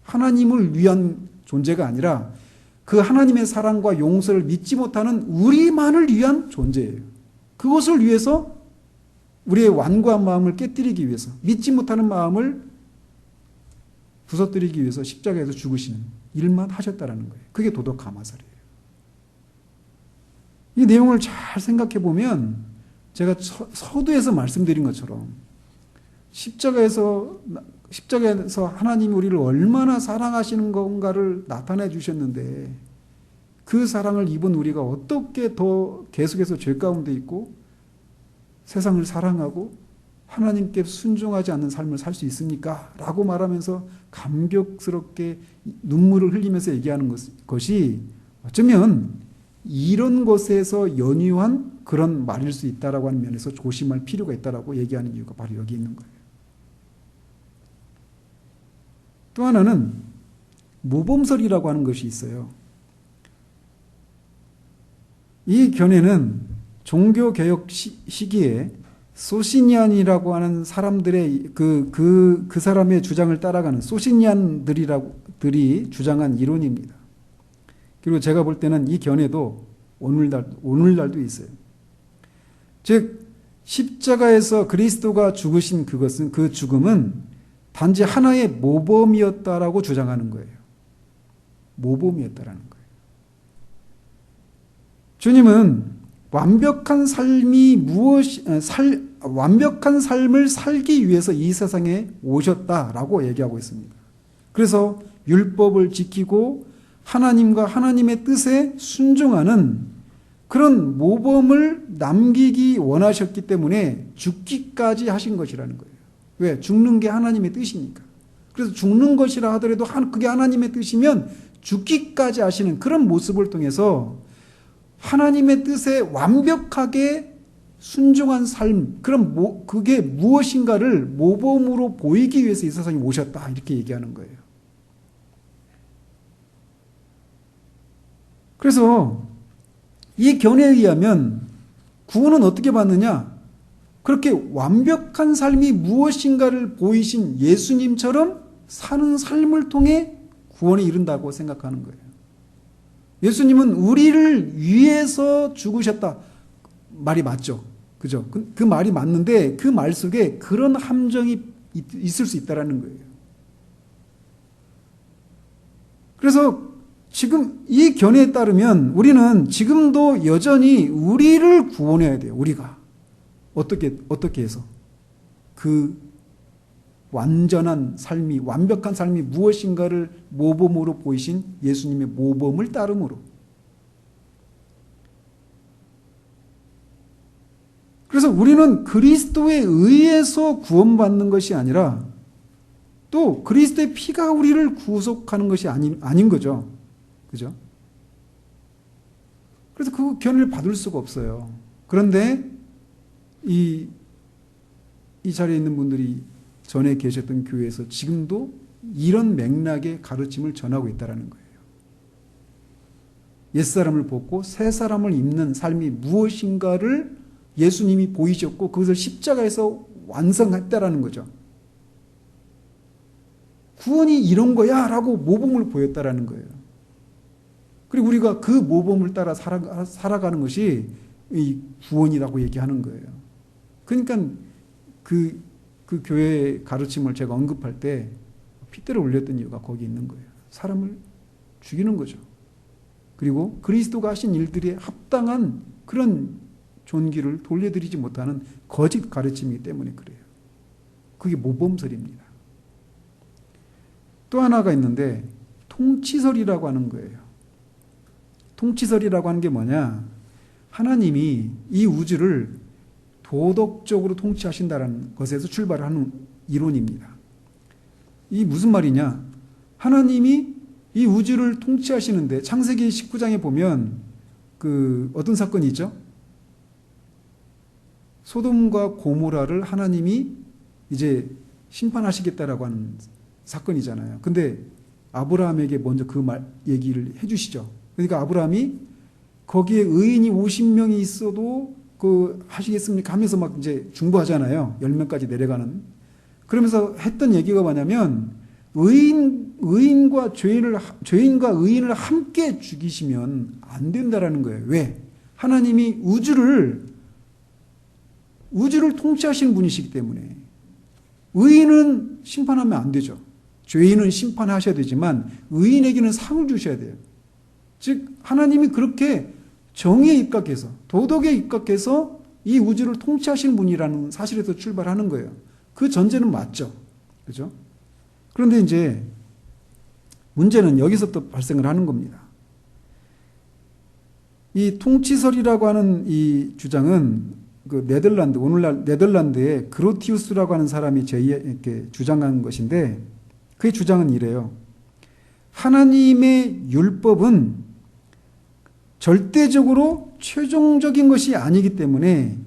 하나님을 위한 존재가 아니라 그 하나님의 사랑과 용서를 믿지 못하는 우리만을 위한 존재예요. 그것을 위해서 우리의 완고한 마음을 깨뜨리기 위해서, 믿지 못하는 마음을 부서뜨리기 위해서 십자가에서 죽으시는 일만 하셨다는 거예요. 그게 도덕 가마설이에요. 이 내용을 잘 생각해 보면 제가 서두에서 말씀드린 것처럼 십자가에서 하나님이 우리를 얼마나 사랑하시는 건가를 나타내 주셨는데 그 사랑을 입은 우리가 어떻게 더 계속해서 죄 가운데 있고 세상을 사랑하고 하나님께 순종하지 않는 삶을 살 수 있습니까? 라고 말하면서 감격스럽게 눈물을 흘리면서 얘기하는 것이 어쩌면 이런 것에서 연유한 그런 말일 수 있다라고 하는 면에서 조심할 필요가 있다라고 얘기하는 이유가 바로 여기 있는 거예요. 또 하나는 모범설이라고 하는 것이 있어요. 이 견해는 종교개혁 시기에 소시니안이라고 하는 사람들의 그 사람의 주장을 따라가는 소시니안들이 주장한 이론입니다. 그리고 제가 볼 때는 이 견해도 오늘날도 있어요. 즉 십자가에서 그리스도가 죽으신 그 죽음은 단지 하나의 모범이었다라고 주장하는 거예요. 모범이었다라는 거예요. 주님은 완벽한 삶을 살기 위해서 이 세상에 오셨다라고 얘기하고 있습니다. 그래서 율법을 지키고 하나님과 하나님의 뜻에 순종하는 그런 모범을 남기기 원하셨기 때문에 죽기까지 하신 것이라는 거예요. 왜? 죽는 게 하나님의 뜻이니까. 그래서 죽는 것이라 하더라도 그게 하나님의 뜻이면 죽기까지 하시는 그런 모습을 통해서 하나님의 뜻에 완벽하게 순종한 삶, 그게 무엇인가를 모범으로 보이기 위해서 이 세상에 오셨다. 이렇게 얘기하는 거예요. 그래서 이 견해에 의하면 구원은 어떻게 받느냐? 그렇게 완벽한 삶이 무엇인가를 보이신 예수님처럼 사는 삶을 통해 구원에 이른다고 생각하는 거예요. 예수님은 우리를 위해서 죽으셨다. 말이 맞죠. 그죠? 그 말이 맞는데 그 말 속에 그런 함정이 있을 수 있다는 거예요. 그래서 지금 이 견해에 따르면 우리는 지금도 여전히 우리를 구원해야 돼요. 우리가. 어떻게 해서? 그 완벽한 삶이 무엇인가를 모범으로 보이신 예수님의 모범을 따름으로. 그래서 우리는 그리스도에 의해서 구원받는 것이 아니라 또 그리스도의 피가 우리를 구속하는 것이 아닌 거죠. 그죠? 그래서 그 견해를 받을 수가 없어요. 그런데 이 자리에 있는 분들이 전에 계셨던 교회에서 지금도 이런 맥락의 가르침을 전하고 있다는 거예요. 옛사람을 벗고 새 사람을 입는 삶이 무엇인가를 예수님이 보이셨고 그것을 십자가에서 완성했다라는 거죠. 구원이 이런 거야 라고 모범을 보였다라는 거예요. 그리고 우리가 그 모범을 따라 살아가는 것이 이 구원이라고 얘기하는 거예요. 그러니까 그 교회의 가르침을 제가 언급할 때 핏대를 올렸던 이유가 거기 있는 거예요. 사람을 죽이는 거죠. 그리고 그리스도가 하신 일들에 합당한 그런 존귀를 돌려드리지 못하는 거짓 가르침이기 때문에 그래요. 그게 모범설입니다. 또 하나가 있는데 통치설이라고 하는 거예요. 통치설이라고 하는 게 뭐냐? 하나님이 이 우주를 도덕적으로 통치하신다는 것에서 출발하는 이론입니다. 이 무슨 말이냐? 하나님이 이 우주를 통치하시는데 창세기 19장에 보면 그 어떤 사건이 있죠? 소돔과 고모라를 하나님이 이제 심판하시겠다라고 하는 사건이잖아요. 근데 아브라함에게 먼저 그 얘기를 해주시죠. 그러니까 아브라함이 거기에 의인이 50명이 있어도 그 하시겠습니까? 하면서 막 이제 중보하잖아요. 10명까지 내려가는. 그러면서 했던 얘기가 뭐냐면 의인과 의인을 함께 죽이시면 안 된다라는 거예요. 왜? 하나님이 우주를 통치하시는 분이시기 때문에 의인은 심판하면 안 되죠. 죄인은 심판하셔야 되지만 의인에게는 상을 주셔야 돼요. 즉 하나님이 그렇게 정의에 입각해서 도덕에 입각해서 이 우주를 통치하시는 분이라는 사실에서 출발하는 거예요. 그 전제는 맞죠. 그죠? 그런데 이제 문제는 여기서부터 발생을 하는 겁니다. 이 통치설이라고 하는 이 주장은 그 오늘날 네덜란드의 그로티우스라고 하는 사람이 이렇게 주장한 것인데 그의 주장은 이래요. 하나님의 율법은 절대적으로 최종적인 것이 아니기 때문에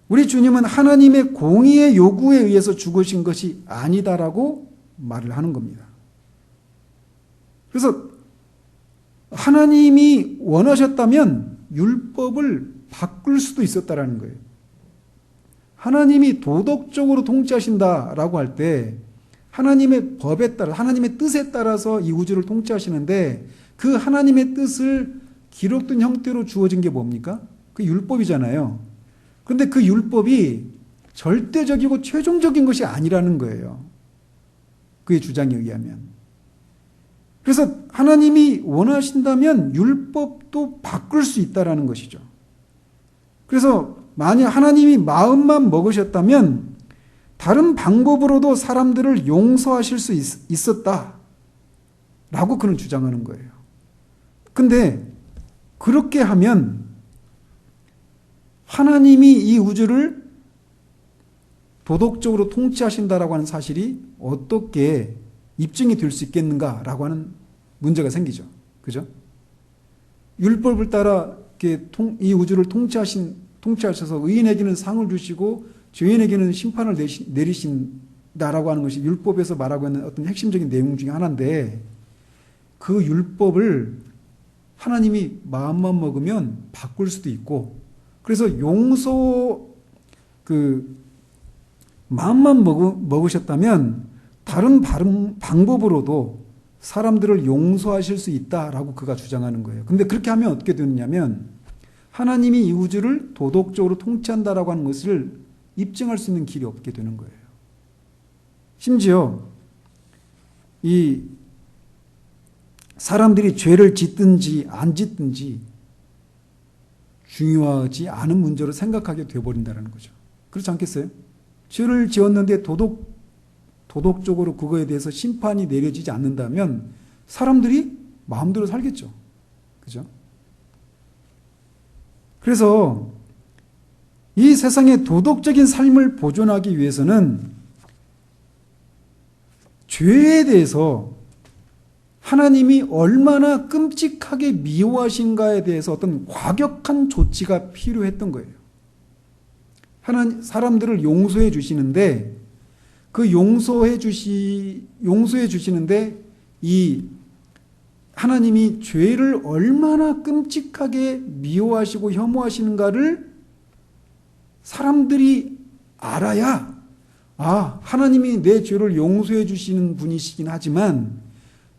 우리 주님은 하나님의 공의의 요구에 의해서 죽으신 것이 아니다라고 말을 하는 겁니다. 그래서 하나님이 원하셨다면 율법을 바꿀 수도 있었다라는 거예요. 하나님이 도덕적으로 통치하신다라고 할 때 하나님의 법에 따라 하나님의 뜻에 따라서 이 우주를 통치하시는데 그 하나님의 뜻을 기록된 형태로 주어진 게 뭡니까? 그 율법이잖아요. 그런데 그 율법이 절대적이고 최종적인 것이 아니라는 거예요. 그의 주장에 의하면. 그래서 하나님이 원하신다면 율법도 바꿀 수 있다라는 것이죠. 그래서 만약 하나님이 마음만 먹으셨다면 다른 방법으로도 사람들을 용서하실 수 있었다라고 그는 주장하는 거예요. 근데 그렇게 하면 하나님이 이 우주를 도덕적으로 통치하신다라고 하는 사실이 어떻게 입증이 될 수 있겠는가라고 하는 문제가 생기죠. 그죠? 율법을 따라 이 우주를 통치하셔서 의인에게는 상을 주시고 죄인에게는 심판을 내리신다라고 하는 것이 율법에서 말하고 있는 어떤 핵심적인 내용 중에 하나인데 그 율법을 하나님이 마음만 먹으면 바꿀 수도 있고 그래서 마음만 먹으셨다면 다른 방법으로도 사람들을 용서하실 수 있다라고 그가 주장하는 거예요. 근데 그렇게 하면 어떻게 되느냐면 하나님이 이 우주를 도덕적으로 통치한다라고 하는 것을 입증할 수 있는 길이 없게 되는 거예요. 심지어 이 사람들이 죄를 짓든지 안 짓든지 중요하지 않은 문제로 생각하게 되어버린다는 거죠. 그렇지 않겠어요? 죄를 지었는데 도덕적으로 그거에 대해서 심판이 내려지지 않는다면 사람들이 마음대로 살겠죠. 그죠? 그래서 이 세상의 도덕적인 삶을 보존하기 위해서는 죄에 대해서 하나님이 얼마나 끔찍하게 미워하신가에 대해서 어떤 과격한 조치가 필요했던 거예요. 사람들을 용서해 주시는데 그 용서해 주시는데 이 하나님이 죄를 얼마나 끔찍하게 미워하시고 혐오하시는가를 사람들이 알아야 하나님이 내 죄를 용서해 주시는 분이시긴 하지만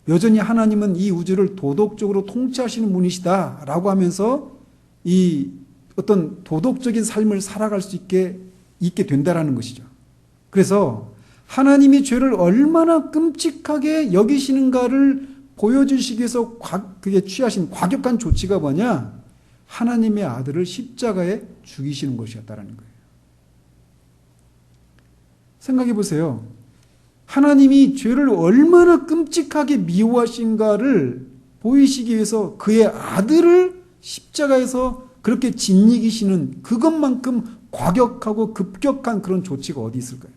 여전히 하나님은 이 우주를 도덕적으로 통치하시는 분이시다라고 하면서 이 어떤 도덕적인 삶을 살아갈 수 있게 된다라는 것이죠. 그래서 하나님이 죄를 얼마나 끔찍하게 여기시는가를 보여주시기 위해서 그게 취하신 과격한 조치가 뭐냐? 하나님의 아들을 십자가에 죽이시는 것이었다라는 거예요. 생각해 보세요. 하나님이 죄를 얼마나 끔찍하게 미워하신가를 보이시기 위해서 그의 아들을 십자가에서 그렇게 짓이기시는 그것만큼 과격하고 급격한 그런 조치가 어디 있을까요?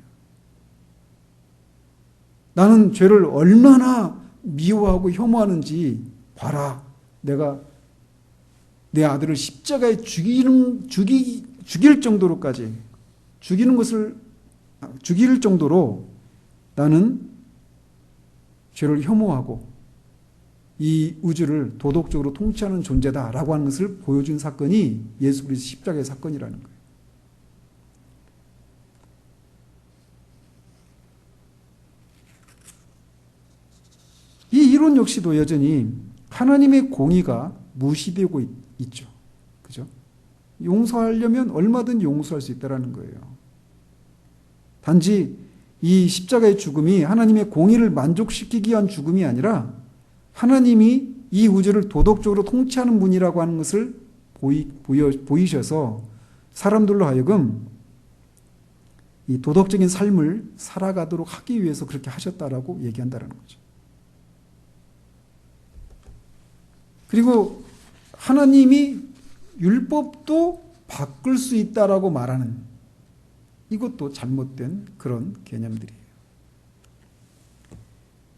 나는 죄를 얼마나 미워하고 혐오하는지 봐라. 내가 내 아들을 십자가에 죽일 정도로까지 죽일 정도로 나는 죄를 혐오하고 이 우주를 도덕적으로 통치하는 존재다라고 하는 것을 보여준 사건이 예수 그리스도 십자가의 사건이라는 거예요. 이 이론 역시도 여전히 하나님의 공의가 무시되고 있죠. 그죠? 용서하려면 얼마든 용서할 수 있다는 거예요. 단지 이 십자가의 죽음이 하나님의 공의를 만족시키기 위한 죽음이 아니라 하나님이 이 우주를 도덕적으로 통치하는 분이라고 하는 것을 보이셔서 사람들로 하여금 이 도덕적인 삶을 살아가도록 하기 위해서 그렇게 하셨다라고 얘기한다는 거죠. 그리고 하나님이 율법도 바꿀 수 있다라고 말하는 이것도 잘못된 그런 개념들이에요.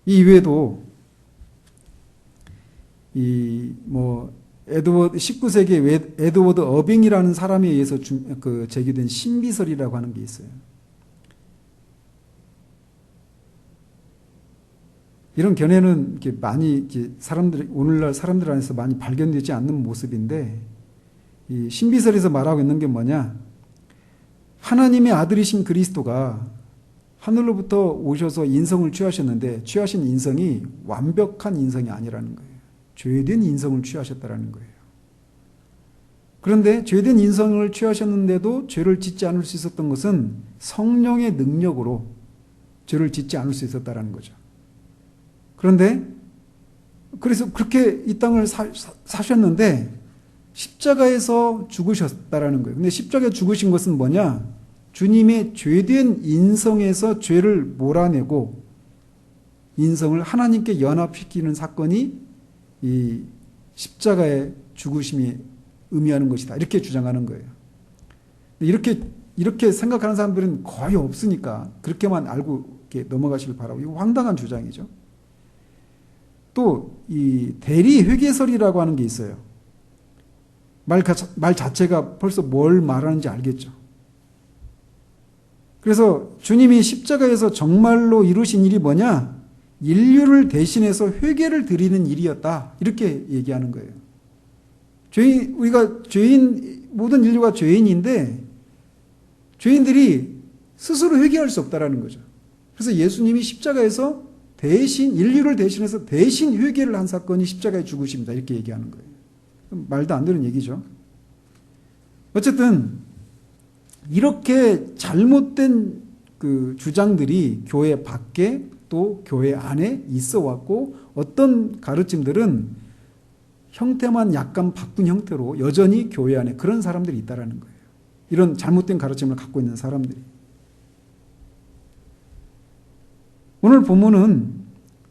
이 외에도 19세기에 에드워드 어빙이라는 사람에 의해서 제기된 신비설이라고 하는 게 있어요. 이런 견해는 이렇게 많이 오늘날 사람들 안에서 많이 발견되지 않는 모습인데, 이 신비설에서 말하고 있는 게 뭐냐? 하나님의 아들이신 그리스도가 하늘로부터 오셔서 인성을 취하셨는데 취하신 인성이 완벽한 인성이 아니라는 거예요. 죄된 인성을 취하셨다라는 거예요. 그런데 죄된 인성을 취하셨는데도 죄를 짓지 않을 수 있었던 것은 성령의 능력으로 죄를 짓지 않을 수 있었다라는 거죠. 그런데 그래서 그렇게 이 땅을 사셨는데 십자가에서 죽으셨다라는 거예요. 근데 십자가에 죽으신 것은 뭐냐? 주님의 죄된 인성에서 죄를 몰아내고 인성을 하나님께 연합시키는 사건이 이 십자가의 죽으심이 의미하는 것이다. 이렇게 주장하는 거예요. 이렇게 생각하는 사람들은 거의 없으니까 그렇게만 알고 이렇게 넘어가시길 바라고. 이거 황당한 주장이죠. 또 이 대리 회개설이라고 하는 게 있어요. 말 자체가 벌써 뭘 말하는지 알겠죠. 그래서 주님이 십자가에서 정말로 이루신 일이 뭐냐? 인류를 대신해서 회개를 드리는 일이었다. 이렇게 얘기하는 거예요. 모든 인류가 죄인인데 죄인들이 스스로 회개할 수 없다라는 거죠. 그래서 예수님이 십자가에서 인류를 대신해서 대신 회개를 한 사건이 십자가의 죽으심이다. 이렇게 얘기하는 거예요. 말도 안 되는 얘기죠. 어쨌든 이렇게 잘못된 그 주장들이 교회 밖에 또 교회 안에 있어 왔고, 어떤 가르침들은 형태만 약간 바꾼 형태로 여전히 교회 안에 그런 사람들이 있다라는 거예요. 이런 잘못된 가르침을 갖고 있는 사람들이. 오늘 본문은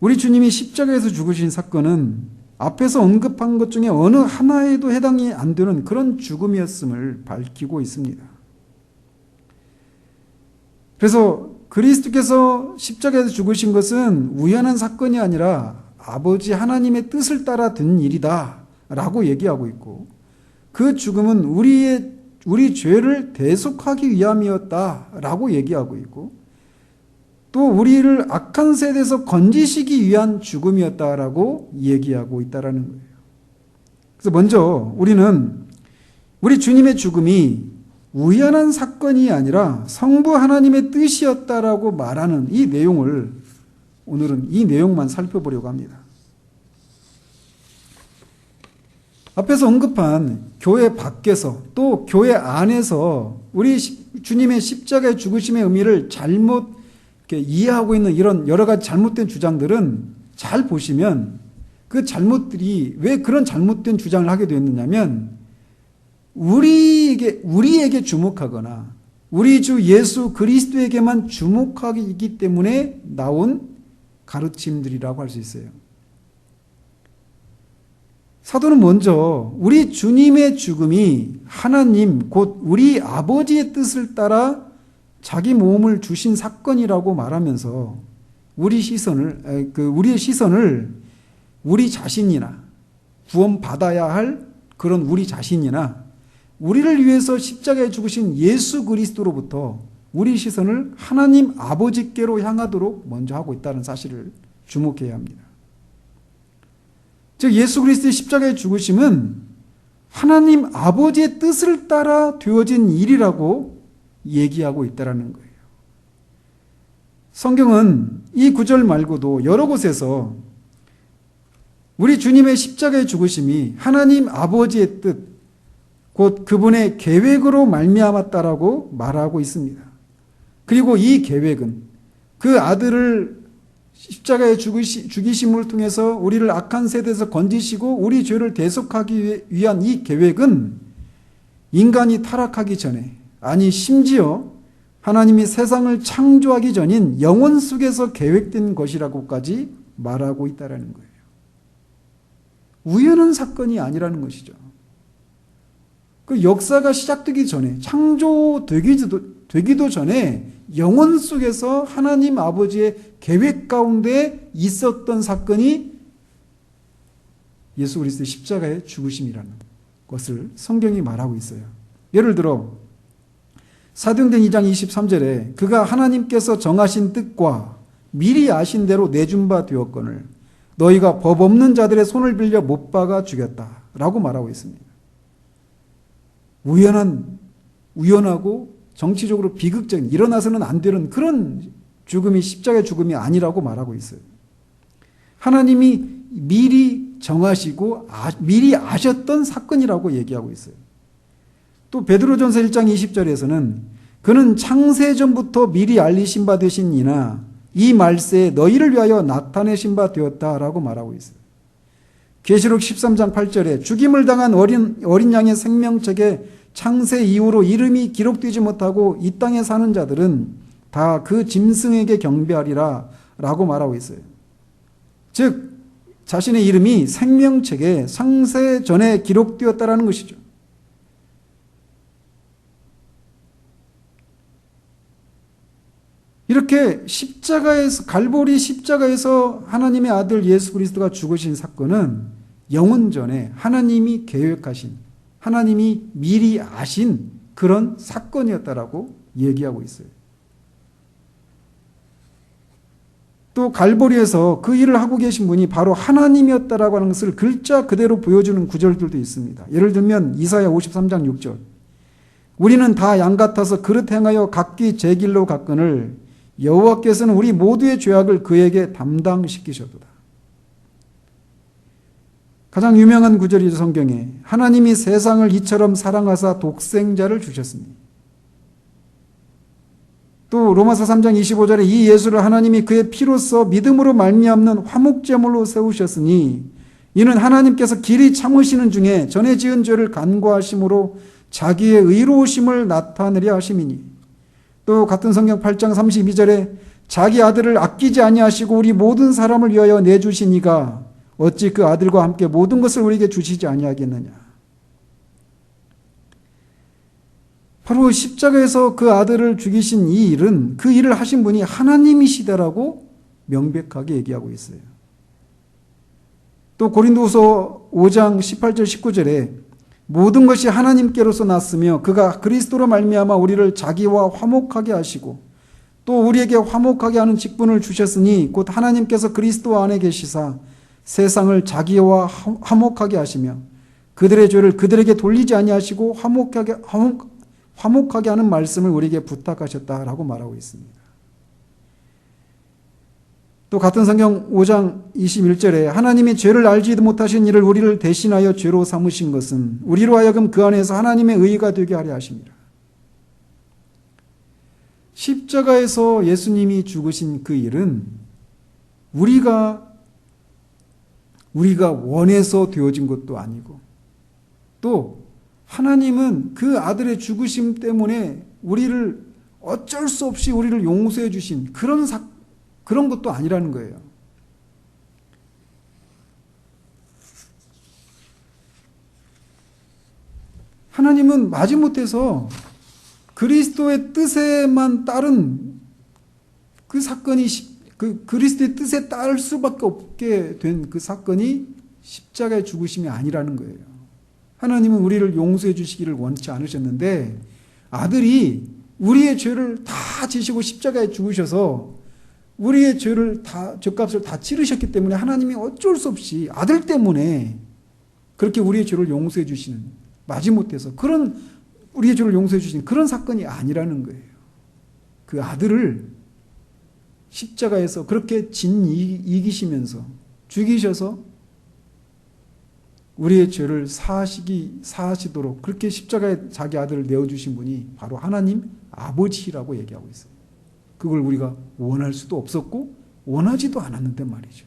우리 주님이 십자가에서 죽으신 사건은 앞에서 언급한 것 중에 어느 하나에도 해당이 안 되는 그런 죽음이었음을 밝히고 있습니다. 그래서 그리스도께서 십자가에서 죽으신 것은 우연한 사건이 아니라 아버지 하나님의 뜻을 따라 된 일이다 라고 얘기하고 있고, 그 죽음은 우리 죄를 대속하기 위함이었다 라고 얘기하고 있고, 또 우리를 악한 세대에서 건지시기 위한 죽음이었다라고 얘기하고 있다라는 거예요. 그래서 먼저 우리 주님의 죽음이 우연한 사건이 아니라 성부 하나님의 뜻이었다라고 말하는 이 내용을 오늘은 이 내용만 살펴보려고 합니다. 앞에서 언급한 교회 밖에서 또 교회 안에서 우리 주님의 십자가의 죽으심의 의미를 잘못 이해하고 있는 이런 여러 가지 잘못된 주장들은 잘 보시면 그 잘못들이 왜 그런 잘못된 주장을 하게 되었느냐면 우리에게 주목하거나 우리 주 예수 그리스도에게만 주목하기 때문에 나온 가르침들이라고 할 수 있어요. 사도는 먼저 우리 주님의 죽음이 하나님 곧 우리 아버지의 뜻을 따라 자기 몸을 주신 사건이라고 말하면서 우리의 시선을 우리 자신이나 구원받아야 할 그런 우리 자신이나 우리를 위해서 십자가에 죽으신 예수 그리스도로부터 우리 시선을 하나님 아버지께로 향하도록 먼저 하고 있다는 사실을 주목해야 합니다. 즉 예수 그리스도의 십자가에 죽으심은 하나님 아버지의 뜻을 따라 되어진 일이라고 얘기하고 있다는 거예요. 성경은 이 구절 말고도 여러 곳에서 우리 주님의 십자가의 죽으심이 하나님 아버지의 뜻, 곧 그분의 계획으로 말미암았다라고 말하고 있습니다. 그리고 이 계획은 그 아들을 십자가에 죽이심을 통해서 우리를 악한 세대에서 건지시고 우리 죄를 대속하기 위한 이 계획은 인간이 타락하기 전에, 아니 심지어 하나님이 세상을 창조하기 전인 영원 속에서 계획된 것이라고까지 말하고 있다는 거예요. 우연한 사건이 아니라는 것이죠. 그 역사가 시작되기 전에, 창조되기도 전에 영원 속에서 하나님 아버지의 계획 가운데 있었던 사건이 예수 그리스도의 십자가의 죽으심이라는 것을 성경이 말하고 있어요. 예를 들어 사도행전 2장 23절에 그가 하나님께서 정하신 뜻과 미리 아신 대로 내준 바 되었거늘 너희가 법 없는 자들의 손을 빌려 못 박아 죽였다라고 말하고 있습니다. 우연하고 정치적으로 비극적인, 일어나서는 안 되는 그런 죽음이 십자가의 죽음이 아니라고 말하고 있어요. 하나님이 미리 정하시고 미리 아셨던 사건이라고 얘기하고 있어요. 또 베드로전서 1장 20절에서는 그는 창세전부터 미리 알리신 바 되신 이나 이 말세에 너희를 위하여 나타내신 바 되었다라고 말하고 있어요. 계시록 13장 8절에 죽임을 당한 어린 양의 생명책에 창세 이후로 이름이 기록되지 못하고 이 땅에 사는 자들은 다 그 짐승에게 경배하리라 라고 말하고 있어요. 즉 자신의 이름이 생명책에 창세 전에 기록되었다라는 것이죠. 이렇게 갈보리 십자가에서 하나님의 아들 예수 그리스도가 죽으신 사건은 영원 전에 하나님이 계획하신, 하나님이 미리 아신 그런 사건이었다라고 얘기하고 있어요. 또 갈보리에서 그 일을 하고 계신 분이 바로 하나님이었다라고 하는 것을 글자 그대로 보여주는 구절들도 있습니다. 예를 들면 이사야 53장 6절 우리는 다 양 같아서 그릇 행하여 각기 제 길로 갔거늘 여호와께서는 우리 모두의 죄악을 그에게 담당시키셨도다. 가장 유명한 구절이죠. 성경에 하나님이 세상을 이처럼 사랑하사 독생자를 주셨으니. 또 로마서 3장 25절에 이 예수를 하나님이 그의 피로써 믿음으로 말미암는 화목제물로 세우셨으니 이는 하나님께서 길이 참으시는 중에 전에 지은 죄를 간과하심으로 자기의 의로우심을 나타내려 하심이니. 또 같은 성경 8장 32절에 자기 아들을 아끼지 아니하시고 우리 모든 사람을 위하여 내주신 이가 어찌 그 아들과 함께 모든 것을 우리에게 주시지 아니하겠느냐. 바로 십자가에서 그 아들을 죽이신 이 일은 그 일을 하신 분이 하나님이시다라고 명백하게 얘기하고 있어요. 또 고린도후서 5장 18절 19절에 모든 것이 하나님께로서 났으며 그가 그리스도로 말미암아 우리를 자기와 화목하게 하시고 또 우리에게 화목하게 하는 직분을 주셨으니 곧 하나님께서 그리스도 안에 계시사 세상을 자기와 화목하게 하시며 그들의 죄를 그들에게 돌리지 아니하시고 화목하게 하는 말씀을 우리에게 부탁하셨다라고 말하고 있습니다. 또 같은 성경 5장 21절에 하나님이 죄를 알지도 못하신 이를 우리를 대신하여 죄로 삼으신 것은 우리로 하여금 그 안에서 하나님의 의가 되게 하려 하심이라. 십자가에서 예수님이 죽으신 그 일은 우리가 우리가 원해서 되어진 것도 아니고 또 하나님은 그 아들의 죽으심 때문에 우리를 어쩔 수 없이 우리를 용서해 주신 그런 것도 아니라는 거예요. 하나님은 마지못해서 그리스도의 뜻에만 따른 그 사건이 그리스도의 뜻에 따를 수밖에 없게 된 그 사건이 십자가의 죽으심이 아니라는 거예요. 하나님은 우리를 용서해 주시기를 원치 않으셨는데 아들이 우리의 죄를 다 지시고 십자가에 죽으셔서 우리의 죄값을 다 치르셨기 때문에 하나님이 어쩔 수 없이 아들 때문에 그렇게 우리의 죄를 용서해 주시는 마지못해서 그런 우리의 죄를 용서해 주시는 그런 사건이 아니라는 거예요. 그 아들을 십자가에서 그렇게 이기시면서 죽이셔서 우리의 죄를 사하시도록 그렇게 십자가에 자기 아들을 내어주신 분이 바로 하나님 아버지라고 얘기하고 있어요. 그걸 우리가 원할 수도 없었고 원하지도 않았는데 말이죠.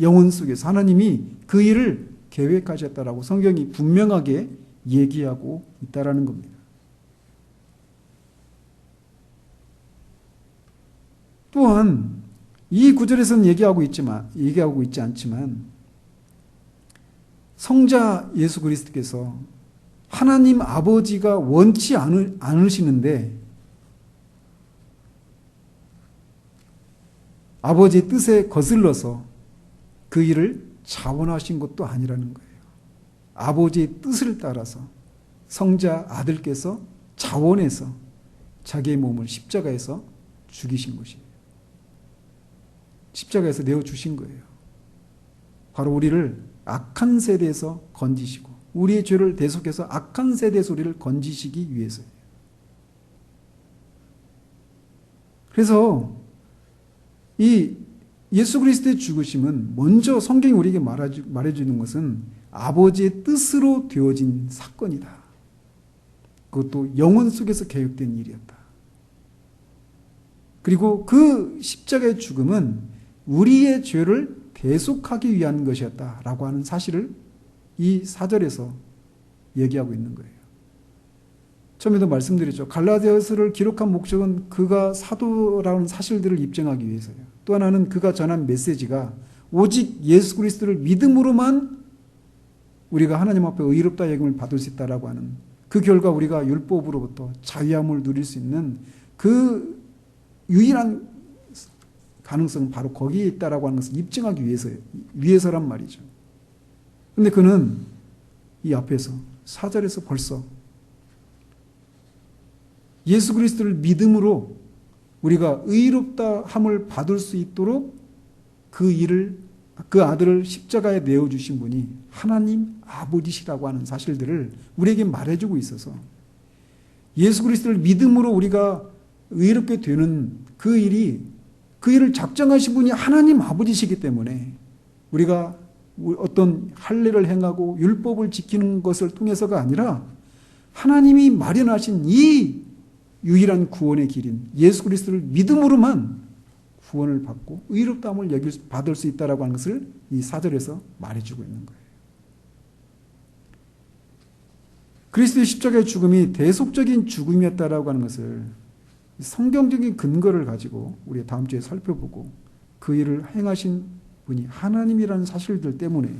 영혼 속에서 하나님이 그 일을 계획하셨다라고 성경이 분명하게 얘기하고 있다라는 겁니다. 또한 이 구절에서는 얘기하고 있지 않지만 성자 예수 그리스도께서 하나님 아버지가 원치 않으시는데 아버지의 뜻에 거슬러서 그 일을 자원하신 것도 아니라는 거예요. 아버지의 뜻을 따라서 성자 아들께서 자원해서 자기의 몸을 십자가에서 죽이신 것이에요. 십자가에서 내어주신 거예요. 바로 우리를 악한 세대에서 건지시고 우리의 죄를 대속해서 악한 세대에서 우리를 건지시기 위해서예요. 그래서 이 예수 그리스도의 죽으심은 먼저 성경이 우리에게 말해주는 것은 아버지의 뜻으로 되어진 사건이다. 그것도 영혼 속에서 계획된 일이었다. 그리고 그 십자가의 죽음은 우리의 죄를 대속하기 위한 것이었다라고 하는 사실을 이 4절에서 얘기하고 있는 거예요. 처음에도 말씀드렸죠. 갈라디아서를 기록한 목적은 그가 사도라는 사실들을 입증하기 위해서예요. 또 하나는 그가 전한 메시지가 오직 예수 그리스도를 믿음으로만 우리가 하나님 앞에 의롭다 여김을 받을 수 있다라고 하는 그 결과 우리가 율법으로부터 자유함을 누릴 수 있는 그 유일한 가능성은 바로 거기에 있다라고 하는 것을 입증하기 위해서란 말이죠. 근데 그는 이 앞에서 4절에서 벌써 예수 그리스도를 믿음으로 우리가 의롭다 함을 받을 수 있도록 그 아들을 십자가에 내어주신 분이 하나님 아버지시라고 하는 사실들을 우리에게 말해주고 있어서 예수 그리스도를 믿음으로 우리가 의롭게 되는 그 일을 작정하신 분이 하나님 아버지시기 때문에 우리가 어떤 할례를 행하고 율법을 지키는 것을 통해서가 아니라 하나님이 마련하신 이 유일한 구원의 길인 예수 그리스도를 믿음으로만 구원을 받고 의롭다함을 받을 수 있다라고 하는 것을 이 4절에서 말해주고 있는 거예요. 그리스도의 십자가의 죽음이 대속적인 죽음이었다라고 하는 것을 성경적인 근거를 가지고 우리 다음 주에 살펴보고 그 일을 행하신 분이 하나님이라는 사실들 때문에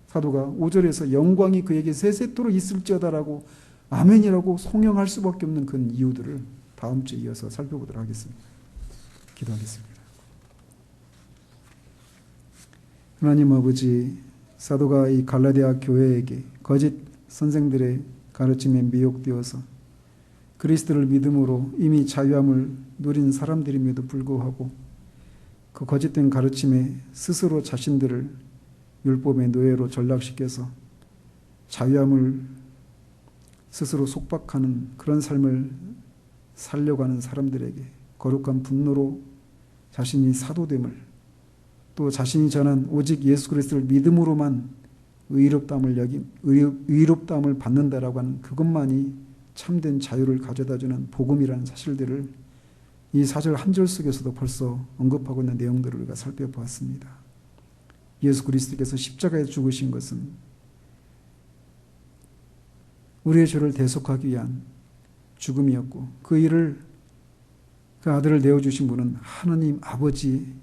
사도가 5절에서 영광이 그에게 세세토록 있을지어다라고 아멘이라고 송영할 수밖에 없는 그 이유들을 다음 주에 이어서 살펴보도록 하겠습니다. 기도하겠습니다. 하나님 아버지, 사도가 이 갈라디아 교회에게 거짓 선생들의 가르침에 미혹되어서 그리스도를 믿음으로 이미 자유함을 누린 사람들임에도 불구하고 그 거짓된 가르침에 스스로 자신들을 율법의 노예로 전락시켜서 자유함을 스스로 속박하는 그런 삶을 살려고 하는 사람들에게 거룩한 분노로 자신이 사도됨을, 또 자신이 전한 오직 예수 그리스도를 믿음으로만 의롭다함을 받는다라고 하는 그것만이 참된 자유를 가져다주는 복음이라는 사실들을 이 4절 한 절 속에서도 벌써 언급하고 있는 내용들을 우리가 살펴보았습니다. 예수 그리스도께서 십자가에 죽으신 것은 우리의 죄를 대속하기 위한 죽음이었고 그 일을 그 아들을 내어주신 분은 하나님 아버지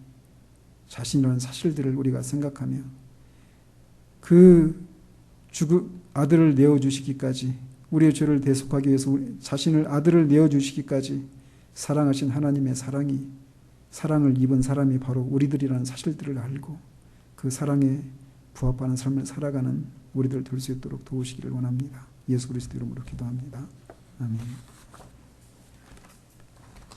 자신이라는 사실들을 우리가 생각하며 그 아들을 내어주시기까지 우리의 죄를 대속하기 위해서 자신을 아들을 내어주시기까지 사랑하신 하나님의 사랑을 입은 사람이 바로 우리들이라는 사실들을 알고 그 사랑에 부합하는 삶을 살아가는 우리들 될 수 있도록 도우시기를 원합니다. 예수 그리스도 이름으로 기도합니다. 아멘.